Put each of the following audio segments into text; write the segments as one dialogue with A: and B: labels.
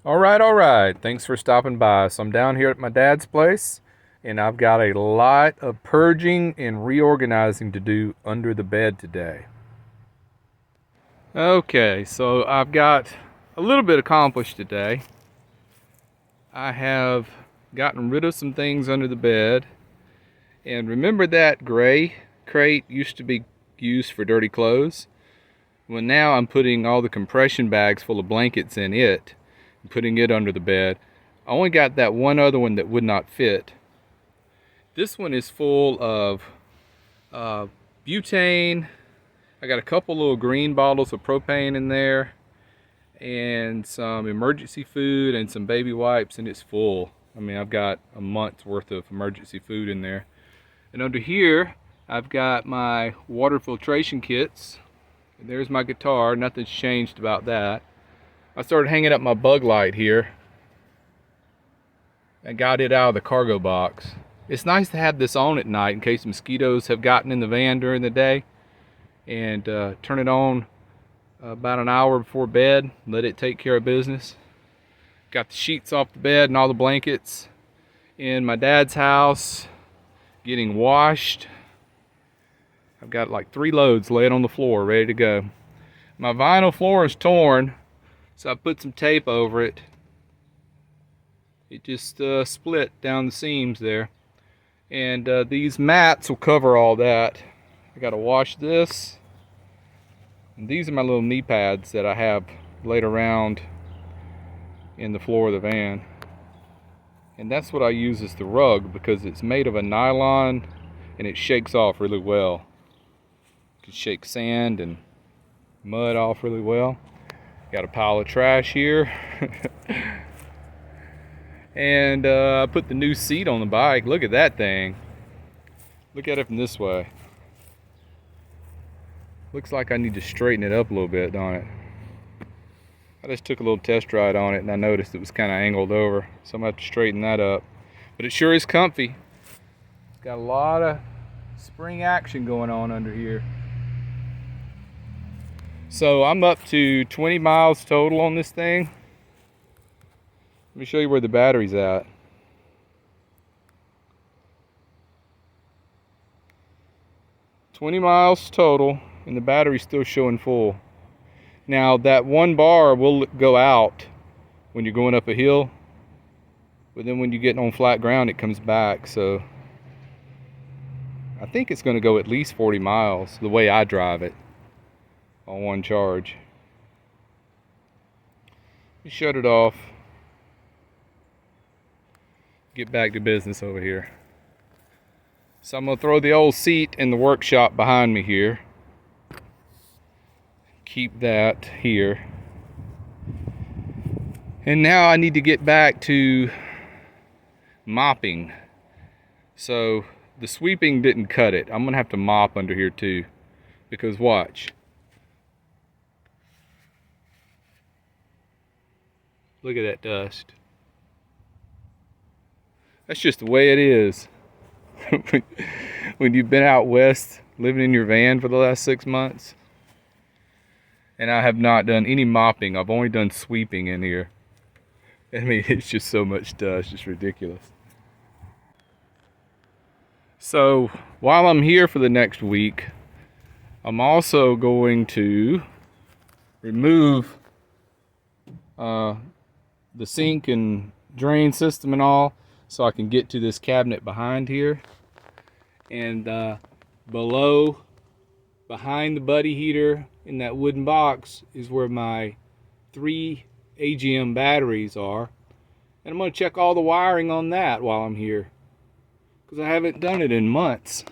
A: All right. Thanks for stopping by. So I'm down here at my dad's place, and I've got a lot of purging and reorganizing to do under the bed today. Okay, so I've got a little bit accomplished today. I have gotten rid of some things under the bed. And remember that gray crate used to be used for dirty clothes? Well, now I'm putting all the compression bags full of blankets in it and putting it under the bed. I only got that one other one that would not fit. This one is full of butane. I got a couple little green bottles of propane in there and some emergency food and some baby wipes, and it's full. I mean, I've got a month's worth of emergency food in there. And under here, I've got my water filtration kits. And there's my guitar. Nothing's changed about that. I started hanging up my bug light here. I got it out of the cargo box. It's nice to have this on at night in case mosquitoes have gotten in the van during the day. And turn it on about an hour before bed. Let it take care of business. Got the sheets off the bed and all the blankets in my dad's house getting washed. I've got like 3 loads laid on the floor ready to go. My vinyl floor is torn, so I put some tape over it. It just split down the seams there. And these mats will cover all that. I gotta wash this. And these are my little knee pads that I have laid around in the floor of the van. And that's what I use as the rug because it's made of a nylon and it shakes off really well. You can shake sand and mud off really well. Got a pile of trash here. And I put the new seat on the bike. Look at that thing. Look at it from this way. Looks like I need to straighten it up a little bit, don't it? I just took a little test ride on it and I noticed it was kind of angled over. So I'm going to have to straighten that up. But it sure is comfy. It's got a lot of spring action going on under here. So I'm up to 20 miles total on this thing. Let me show you where the battery's at. "20 miles total, and the battery's still showing full. Now that one bar will go out when you're going up a hill, but then when you get on flat ground it comes back. So I think it's going to go at least 40 miles the way I drive it on one charge. Let me shut it off. Get back to business over here. So I'm going to throw the old seat in the workshop behind me here. Keep that here. And now I need to get back to mopping. So the sweeping didn't cut it. I'm going to have to mop under here too. Because watch. Look at that dust. That's just the way it is. When you've been out west living in your van for the last 6 months. And I have not done any mopping. I've only done sweeping in here. I mean, it's just so much dust. It's ridiculous. So while I'm here for the next week, I'm also going to remove the sink and drain system and all, so I can get to this cabinet behind here. And behind the buddy heater in that wooden box is where my 3 AGM batteries are. And I'm going to check all the wiring on that while I'm here, because I haven't done it in months.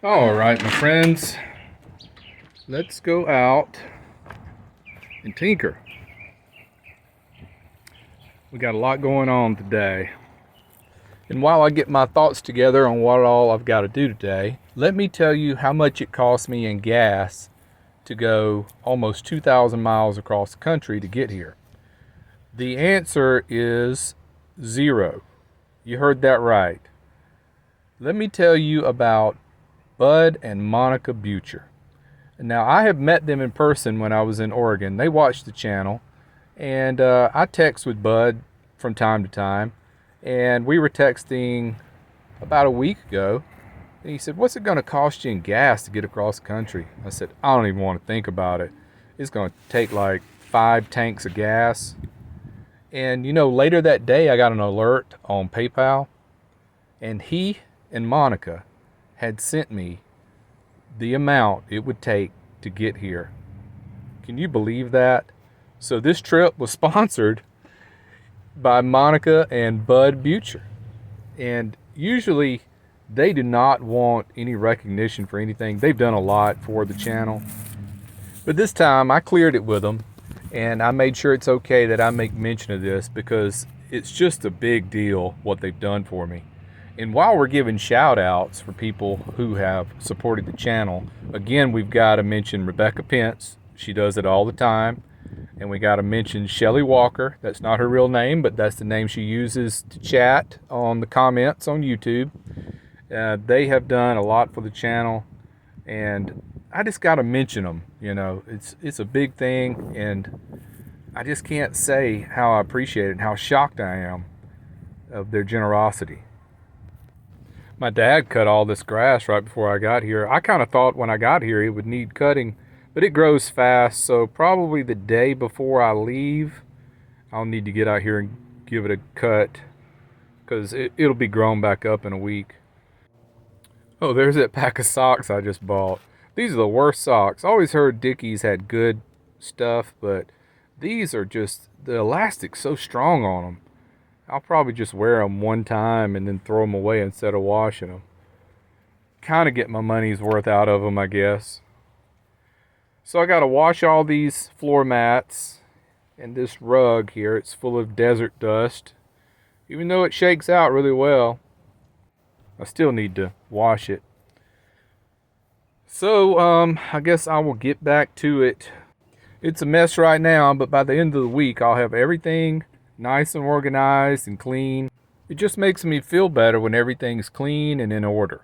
A: All right, my friends, let's go out and tinker. We got a lot going on today. And while I get my thoughts together on what all I've got to do today, let me tell you how much it cost me in gas to go almost 2,000 miles across the country to get here. The answer is 0. You heard that right. Let me tell you about Bud and Monica Butcher. Now, I have met them in person when I was in Oregon. They watch the channel, And I text with Bud from time to time, and we were texting about a week ago, and he said, "What's it going to cost you in gas to get across the country?" I said, "I don't even want to think about it. It's going to take like 5 tanks of gas." And you know, later that day I got an alert on PayPal, and he and Monica had sent me the amount it would take to get here. Can you believe that? So this trip was sponsored by Monica and Bud Butcher. And usually they do not want any recognition for anything. They've done a lot for the channel. But this time I cleared it with them, and I made sure it's okay that I make mention of this because it's just a big deal what they've done for me. And while we're giving shout outs for people who have supported the channel, again, we've got to mention Rebecca Pence. She does it all the time. And we got to mention Shelly Walker. That's not her real name, but that's the name she uses to chat on the comments on YouTube. They have done a lot for the channel, and I just got to mention them. You know, it's a big thing, and I just can't say how I appreciate it and how shocked I am of their generosity. My dad cut all this grass right before I got here. I kind of thought when I got here it would need cutting, but it grows fast, so probably the day before I leave, I'll need to get out here and give it a cut because it'll be grown back up in a week. Oh, there's that pack of socks I just bought. These are the worst socks. I always heard Dickies had good stuff, but these are just, the elastic's so strong on them. I'll probably just wear them one time and then throw them away instead of washing them. Kind of get my money's worth out of them, I guess. So I got to wash all these floor mats and this rug here. It's full of desert dust. Even though it shakes out really well, I still need to wash it. So I guess I will get back to it. It's a mess right now, but by the end of the week I'll have everything nice and organized and clean. It just makes me feel better when everything's clean and in order.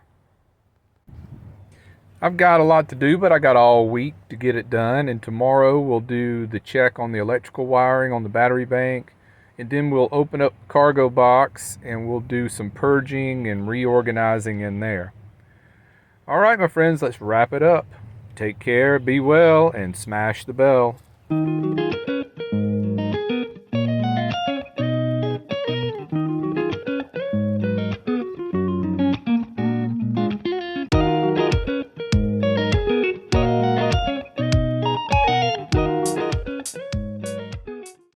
A: I've got a lot to do, but I got all week to get it done, and tomorrow we'll do the check on the electrical wiring on the battery bank, and then we'll open up the cargo box and we'll do some purging and reorganizing in there. All right, my friends, let's wrap it up. Take care, be well, and smash the bell.